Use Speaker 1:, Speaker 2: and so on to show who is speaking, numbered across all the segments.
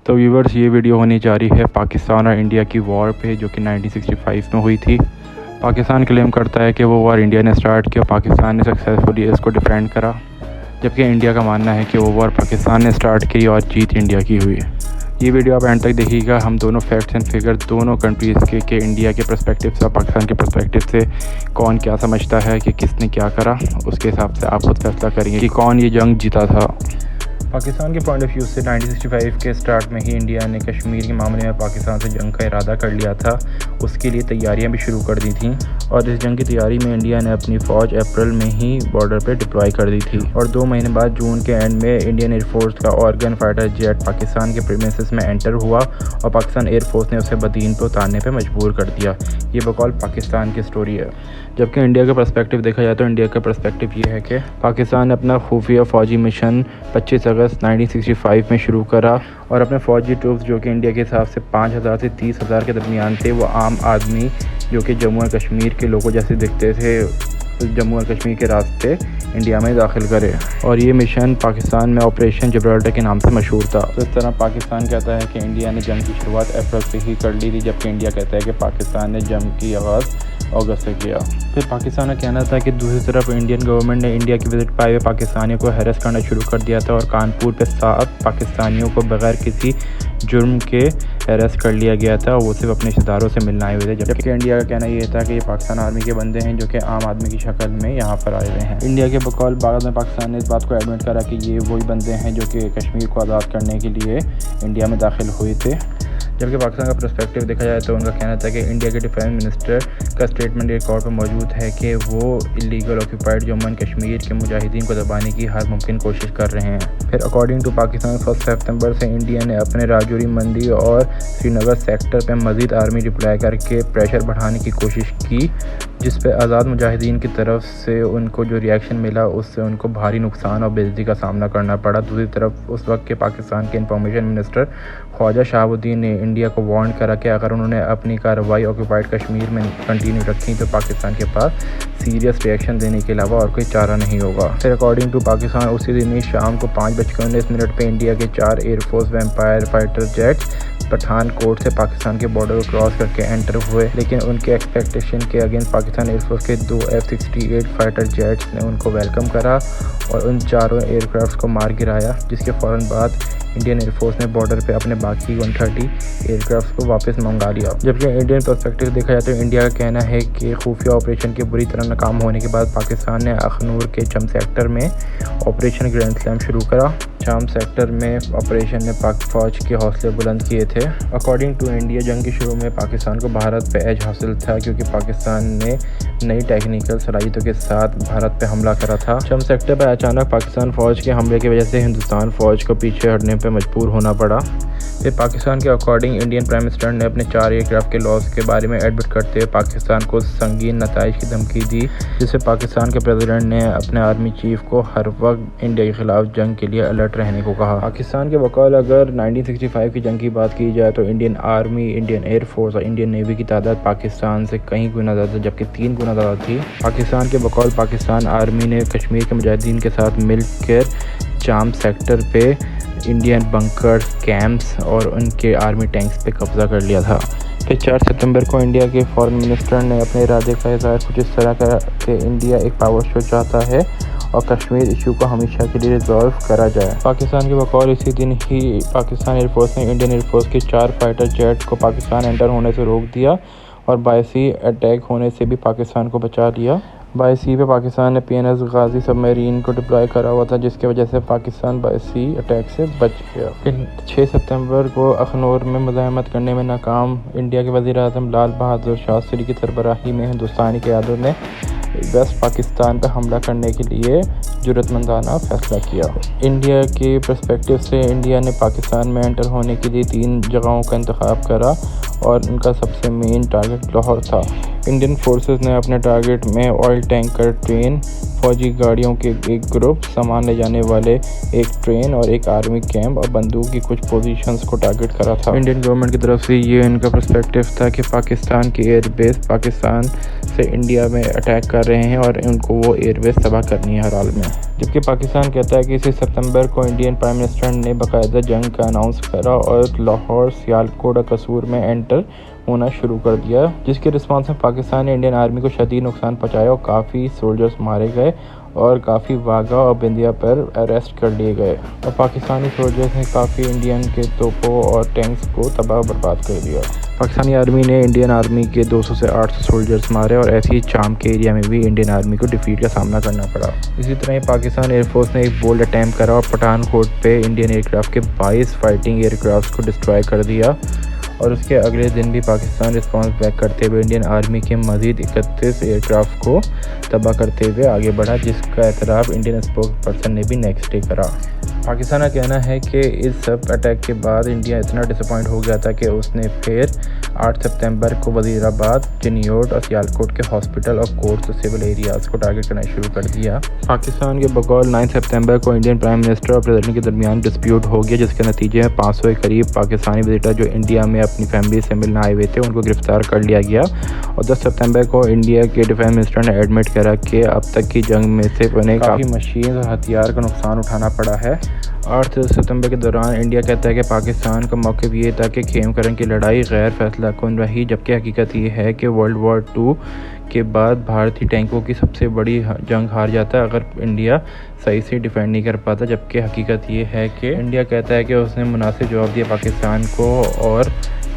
Speaker 1: تو ویورز، یہ ویڈیو ہونے جا رہی ہے پاکستان اور انڈیا کی وار پہ، جو کہ 1965 میں ہوئی تھی۔ پاکستان کلیم کرتا ہے کہ وہ وار انڈیا نے سٹارٹ کیا، پاکستان نے سکسیسفلی اس کو ڈیفینڈ کرا، جبکہ انڈیا کا ماننا ہے کہ وہ وار پاکستان نے سٹارٹ کی اور جیت انڈیا کی ہوئی۔ یہ ویڈیو آپ اینڈ تک دیکھیے گا، ہم دونوں فیکٹس اینڈ فگر دونوں کنٹریز کے کہ انڈیا کے پرسپیکٹیو سے اور پاکستان کے پرسپیکٹیو سے کون کیا سمجھتا ہے کہ کس نے کیا کرا، اس کے حساب سے آپ خود فیصلہ کریں گے کہ کون یہ جنگ جیتا تھا۔ پاکستان کے پوائنٹ آف ویو سے 1965 کے سٹارٹ میں ہی انڈیا نے کشمیر کے معاملے میں پاکستان سے جنگ کا ارادہ کر لیا تھا، اس کے لیے تیاریاں بھی شروع کر دی تھیں، اور اس جنگ کی تیاری میں انڈیا نے اپنی فوج اپریل میں ہی بارڈر پہ ڈپلوائی کر دی تھی، اور 2 مہینے بعد جون کے اینڈ میں انڈین ایئر فورس کا آرگن فائٹر جیٹ پاکستان کے پریمیسز میں انٹر ہوا، اور پاکستان ایئر فورس نے اسے بدین پہ اتارنے پہ مجبور کر دیا۔ یہ بقول پاکستان کی سٹوری ہے۔ جبکہ انڈیا کا پرسپیکٹیو دیکھا جائے تو انڈیا کا پرسپیکٹیو یہ ہے کہ پاکستان نے اپنا خفیہ فوجی مشن 25 اگست 1965 میں شروع کرا، اور اپنے فوجی ٹروپس جو کہ انڈیا کے حساب سے 5,000 سے 30,000 کے درمیان تھے، وہ عام آدمی جو کہ جموں اور کشمیر کے لوگوں جیسے دکھتے تھے، جموں اور کشمیر کے راستے انڈیا میں داخل کرے، اور یہ مشن پاکستان میں آپریشن جبرالٹر کے نام سے مشہور تھا۔ تو اس طرح پاکستان کہتا ہے کہ انڈیا نے جنگ کی شروعات اپریل سے ہی کر لی تھی، جبکہ انڈیا کہتا ہے کہ پاکستان نے جنگ کی آغاز اگست سے کیا۔ پھر پاکستان کا کہنا تھا کہ دوسری طرف انڈین گورنمنٹ نے انڈیا کی وزٹ پائے ہوئے پاکستانیوں کو ہیرس کرنا شروع کر دیا تھا، اور کانپور پہ 7 پاکستانیوں کو بغیر کسی جرم کے ہیرس کر لیا گیا تھا، اور وہ صرف اپنے رشتہ داروں سے ملنے آئے ہوئے تھے، جبکہ انڈیا کا کہنا یہ تھا کہ یہ پاکستان آرمی کے بندے ہیں جو کہ عام آدمی کی شکل میں یہاں پر آئے ہوئے ہیں۔ انڈیا کے بقول بعد میں پاکستان نے اس بات کو ایڈمٹ کرا کہ یہ وہی بندے ہیں جو کہ کشمیر کو آزاد کرنے کے لیے انڈیا میں داخل ہوئے تھے۔ جبکہ پاکستان کا پرسپیکٹیو دیکھا جائے تو ان کا کہنا تھا کہ انڈیا کے ڈیفینس منسٹر کا اسٹیٹمنٹ ریکارڈ پر موجود ہے کہ وہ illegal occupied Jammu and Kashmir کے مجاہدین کو دبانے کی ہر ممکن کوشش کر رہے ہیں۔ پھر اکارڈنگ ٹو پاکستان 1 ستمبر سے انڈیا نے اپنے راجوری مندی اور سری نگر سیکٹر پہ مزید آرمی ڈپلائی کر کے پریشر بڑھانے کی کوشش کی، جس پہ آزاد مجاہدین کی طرف سے ان کو جو ریئیکشن ملا اس سے ان کو بھاری نقصان اور بے عزتی کا سامنا کرنا پڑا۔ دوسری طرف اس وقت کے پاکستان کے انفارمیشن منسٹر خواجہ شہاب الدین نے انڈیا کو وارن کرا کہ اگر انہوں نے اپنی کارروائی آکوپائڈ کشمیر میں کنٹینیو رکھی تو پاکستان کے پاس سیریس ریئیکشن دینے کے علاوہ اور کوئی چارہ نہیں ہوگا۔ پھر اکارڈنگ ٹو پاکستان اسی دن ہی شام کو 5:19 پہ انڈیا کے 4 air force vampire fighter jets Pathankot سے پاکستان کے بارڈر کو کراس کر کے انٹر ہوئے، لیکن ان کے ایکسپیکٹیشن کے اگینسٹ پاکستان ایئر فورس کے 2 F-68 فائٹر جیٹس نے ان کو ویلکم کرا اور ان چاروں ایئر کرافٹس کو مار گرایا، جس کے فوراً بعد انڈین ایئر فورس نے بارڈر پہ اپنے باقی 130 ایئر کرافٹس کو واپس منگا لیا۔ جبکہ انڈین پرسپیکٹیو دیکھا جائے تو انڈیا کا کہنا ہے کہ خفیہ آپریشن کے بری طرح ناکام ہونے کے بعد پاکستان نے اخنور کے چم سیکٹر میں آپریشن گرینڈ سلیم شروع کرا۔ چم سیکٹر میں آپریشن نے پاک فوج کے حوصلے بلند کیے تھے۔ اکارڈنگ ٹو انڈیا جنگ کے شروع میں پاکستان کو بھارت پہ ایج حاصل تھا، کیونکہ پاکستان نے نئی ٹیکنیکل صلاحیتوں کے ساتھ بھارت پہ حملہ کرا تھا۔ چم سیکٹر پر اچانک پاکستان فوج کے حملے کی وجہ سے ہندوستان فوج کو پیچھے ہٹنے پہ مجبور ہونا پڑا۔ پھر پاکستان کے اکارڈنگ انڈین پرائم منسٹر نے اپنے 4 ایئر کرافٹ کے لاس کے بارے میں ایڈمٹ کرتے ہوئے پاکستان کو سنگین نتائج کی دھمکی دی، جس سے پاکستان کے پریزیڈنٹ نے اپنے آرمی چیف کو ہر وقت انڈیا کے خلاف جنگ کے لیے الرٹ رہنے کو کہا۔ پاکستان کے بقول اگر 1965 کی جنگ کی بات کی جائے تو Indian army, Indian air force اور انڈین نیوی کی تعداد پاکستان سے کئی گنا زیادہ، جبکہ 3 گنا زیادہ تھی۔ پاکستان کے بقول پاکستان آرمی نے کشمیر کے مجاہدین کے ساتھ مل کر چام سیکٹر پہ انڈین بنکرز، کیمپس اور ان کے آرمی ٹینکس پہ قبضہ کر لیا تھا۔ پھر 4 ستمبر کو انڈیا کے فارن منسٹر نے اپنے ارادے کا اظہار کچھ اس طرح کرا کہ انڈیا ایک پاور شو چاہتا ہے اور کشمیر ایشو کو ہمیشہ کے لیے ریزالو کرا جائے۔ پاکستان کے بقول اسی دن ہی پاکستان ایئر فورس نے انڈین ایئر فورس کے 4 فائٹر جیٹس کو پاکستان انٹر ہونے سے روک دیا، اور باعثی اٹیک ہونے سے بھی پاکستان کو بچا لیا۔ باعثی پہ پاکستان نے PNS غازی سب میرین کو ڈپلوائی کرا ہوا تھا، جس کی وجہ سے پاکستان باعثی اٹیک سے بچ گیا۔ پھر 6 ستمبر کو اخنور میں مزاحمت کرنے میں ناکام انڈیا کے وزیر اعظم لال بہادر شاستری کی سربراہی میں ہندوستانی قیادت نے ویسٹ پاکستان پر حملہ کرنے کے لیے جرأت مندانہ فیصلہ کیا۔ انڈیا کے پرسپیکٹیو سے انڈیا نے پاکستان میں انٹر ہونے کے لیے 3 جگہوں کا انتخاب کرا، اور ان کا سب سے مین ٹارگٹ لاہور تھا۔ انڈین فورسز نے اپنے ٹارگٹ میں آئل ٹینکر ٹرین، فوجی گاڑیوں کے ایک گروپ، سامان لے جانے والے ایک ٹرین اور ایک آرمی کیمپ اور بندوق کی کچھ پوزیشنز کو ٹارگٹ کرا تھا۔ انڈین گورنمنٹ کی طرف سے یہ ان کا پرسپیکٹیو تھا کہ پاکستان کے ایئر بیس پاکستان سے انڈیا میں اٹیک کر رہے ہیں اور ان کو وہ ایئر بیس تباہ کرنی ہے ہر حال میں۔ جبکہ پاکستان کہتا ہے کہ 6 ستمبر کو انڈین پرائم منسٹر نے باقاعدہ جنگ کا اناؤنس کرا اور لاہور، سیالکوٹ اور قصور میں انٹر ہونا شروع کر دیا، جس کے رسپانس میں پاکستان نے انڈین آرمی کو شدید نقصان پہنچایا اور کافی سولجرز مارے گئے اور کافی واگا اور بندیا پر اریسٹ کر لیے گئے، اور پاکستانی سولجرز نے کافی انڈین کے توپوں اور ٹینکس کو تباہ و برباد کر دیا۔ پاکستانی آرمی نے انڈین آرمی کے 200 سے 800 سولجرز مارے اور ایسی شام کے ایریا میں بھی انڈین آرمی کو ڈیفیٹ کا سامنا کرنا پڑا۔ اسی طرح پاکستان ایئر فورس نے ایک بولڈ اٹیمپٹ کرا اور پٹھان کوٹ پہ انڈین ایئر کرافٹ کے 22 فائٹنگ ایئر کرافٹس کو ڈسٹرائے کر دیا، اور اس کے اگلے دن بھی پاکستان رسپانس بیک کرتے ہوئے انڈین آرمی کے مزید 31 ایئر کرافٹ کو تباہ کرتے ہوئے آگے بڑھا، جس کا اعتراف انڈین اسپوکس پرسن نے بھی نیکسٹ ڈے کرا۔ پاکستان کا کہنا ہے کہ اس سب اٹیک کے بعد انڈیا اتنا ڈس اپوائنٹ ہو گیا تھا کہ اس نے پھر 8 ستمبر کو وزیر آباد، چنیوٹ اور سیالکوٹ کے ہاسپٹل اور کورٹس اور سول ایریاز کو ٹارگٹ کرنا شروع کر دیا۔ پاکستان کے بقول 9 ستمبر کو انڈین پرائم منسٹر اور پریزیڈنٹ کے درمیان ڈسپیوٹ ہو گیا، جس کے نتیجے میں 500 کے قریب پاکستانی وزٹر جو انڈیا میں اپنی فیملی سے ملنے آئے ہوئے تھے ان کو گرفتار کر لیا گیا، اور 10 ستمبر کو انڈیا کے ڈیفینس منسٹر نے ایڈمٹ کرا کہ اب تک کی جنگ میں سے انہیں کافی مشین اور ہتھیار کا نقصان اٹھانا پڑا ہے۔ 8 ستمبر کے دوران انڈیا کہتا ہے کہ پاکستان کا موقف یہ تھا کہ خیم کرن کی لڑائی غیر فیصلہ کن رہی، جبکہ حقیقت یہ ہے کہ ورلڈ وار 2 کے بعد بھارتی ٹینکوں کی سب سے بڑی جنگ ہار جاتا ہے اگر انڈیا صحیح سے ڈیفینڈ نہیں کر پاتا، جبکہ حقیقت یہ ہے کہ انڈیا کہتا ہے کہ اس نے مناسب جواب دیا پاکستان کو، اور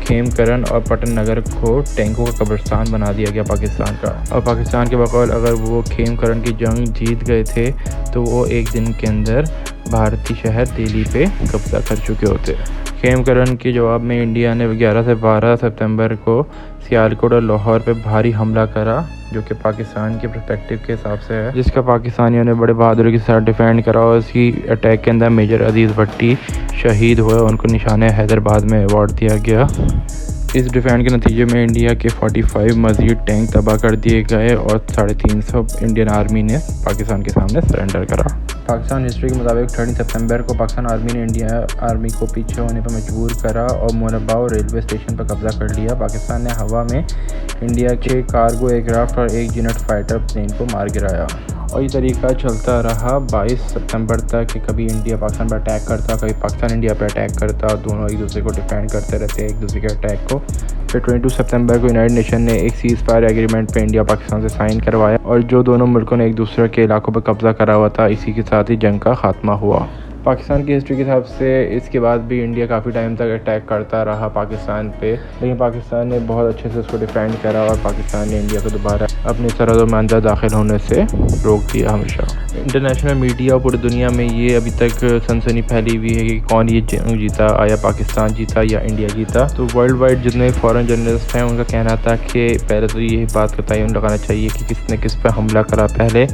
Speaker 1: خیم کرن اور پٹن نگر کو ٹینکوں کا قبرستان بنا دیا گیا پاکستان کا۔ اور پاکستان کے بقول اگر وہ خیم کرن کی جنگ جیت گئے تھے تو وہ ایک دن کے اندر بھارتی شہر دہلی پہ قبضہ کر چکے ہوتے۔ خیم کرن کے جواب میں انڈیا نے 11 سے 12 ستمبر کو سیالکوٹ اور لاہور پہ بھاری حملہ کرا، جو کہ پاکستان کے پرسپیکٹو کے حساب سے ہے، جس کا پاکستانیوں نے بڑے بہادری کے ساتھ ڈیفینڈ کرا، اور اسی اٹیک کے اندر میجر عزیز بھٹی شہید ہوئے، ان کو نشان حیدرآباد میں ایوارڈ دیا گیا۔ اس ڈیفینڈ کے نتیجے میں انڈیا کے 45 مزید ٹینک تباہ کر دیے گئے اور 350 انڈین آرمی نے پاکستان کے سامنے سرنڈر کرا۔ پاکستان ہسٹری کے مطابق 30 ستمبر کو پاکستان آرمی نے انڈیا آرمی کو پیچھے ہونے پر مجبور کرا اور موناباو ریلوے اسٹیشن پر قبضہ کر لیا۔ پاکستان نے ہوا میں انڈیا کے کارگو ایئر کرافٹ اور ایک جینٹ فائٹر پلین کو مار گرایا، اور یہ طریقہ چلتا رہا 22 ستمبر تک کہ کبھی انڈیا پاکستان پر اٹیک کرتا، کبھی پاکستان انڈیا پر اٹیک کرتا، دونوں ایک دوسرے کو ڈیفینڈ کرتے رہتے ایک دوسرے کے اٹیک کو۔ پھر 22 ستمبر کو یونائٹڈ نیشن نے ایک سیز فائر ایگریمنٹ پہ انڈیا پاکستان سے سائن کروایا، اور جو دونوں ملکوں نے ایک دوسرے کے علاقوں پر قبضہ کرا ہوا تھا، اسی کے ساتھ ہی جنگ کا خاتمہ ہوا۔ پاکستان کی ہسٹری کے حساب سے اس کے بعد بھی انڈیا کافی ٹائم تک اٹیک کرتا رہا پاکستان پہ، لیکن پاکستان نے بہت اچھے سے اس کو ڈیفینڈ کرا، اور پاکستان نے انڈیا کو دوبارہ اپنی سرحدوں میں اندر داخل ہونے سے روک دیا ہمیشہ۔ انٹرنیشنل میڈیا اور پوری دنیا میں یہ ابھی تک سنسنی پھیلی ہوئی ہے کہ کون یہ جنگ جیتا، آیا پاکستان جیتا یا انڈیا جیتا۔ تو ورلڈ وائڈ جتنے فورن جرنلسٹ ہیں ان کا کہنا تھا کہ پہلے تو یہ بات کا تعین لگانا چاہیے کہ کس نے کس پہ حملہ کرا پہلے،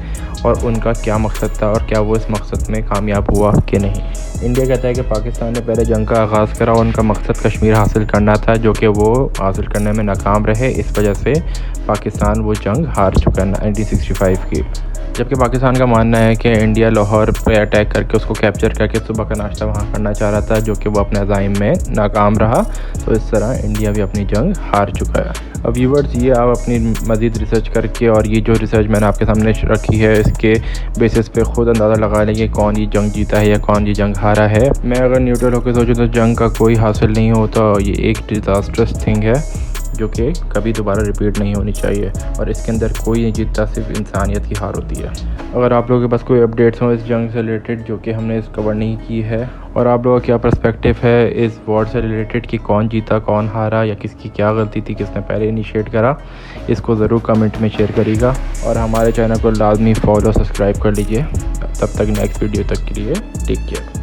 Speaker 1: اور ان کا کیا مقصد تھا، اور کیا وہ اس مقصد میں کامیاب ہوا کہ نہیں۔ انڈیا کہتا ہے کہ پاکستان نے پہلے جنگ کا آغاز کرا اور ان کا مقصد کشمیر حاصل کرنا تھا، جو کہ وہ حاصل کرنے میں ناکام رہے، اس وجہ سے پاکستان وہ جنگ ہار چکا ہے 1965 کی۔ جبکہ پاکستان کا ماننا ہے کہ انڈیا لاہور پہ اٹیک کر کے اس کو کیپچر کر کے صبح کا ناشتہ وہاں کرنا چاہ رہا تھا، جو کہ وہ اپنے عزائم میں ناکام رہا، تو اس طرح انڈیا بھی اپنی جنگ ہار چکا ہے۔ اب ویورز یہ آپ اپنی مزید ریسرچ کر کے، اور یہ جو ریسرچ میں نے آپ کے سامنے رکھی ہے اس کے بیسس پہ خود اندازہ لگا لیں کہ کون یہ جنگ جیتا ہے یا کون یہ جنگ ہارا ہے۔ میں اگر نیوٹرل ہو کے سوچوں تو جنگ کا کوئی حاصل نہیں ہوتا، یہ ایک ڈیزاسٹرس تھنگ ہے جو کہ کبھی دوبارہ ریپیٹ نہیں ہونی چاہیے، اور اس کے اندر کوئی نہیں جیتتا، صرف انسانیت کی ہار ہوتی ہے۔ اگر آپ لوگوں کے پاس کوئی اپڈیٹس ہوں اس جنگ سے ریلیٹڈ جو کہ ہم نے اس کور نہیں کی ہے، اور آپ لوگوں کا کیا پرسپیکٹو ہے اس وار سے ریلیٹڈ کہ کون جیتا کون ہارا، یا کس کی کیا غلطی تھی، کس نے پہلے انیشیٹ کرا، اس کو ضرور کمنٹ میں شیئر کریے گا، اور ہمارے چینل کو لازمی فالو سبسکرائب کر لیجیے۔ تب تک نیکسٹ ویڈیو تک کے لیے ٹیک کیئر۔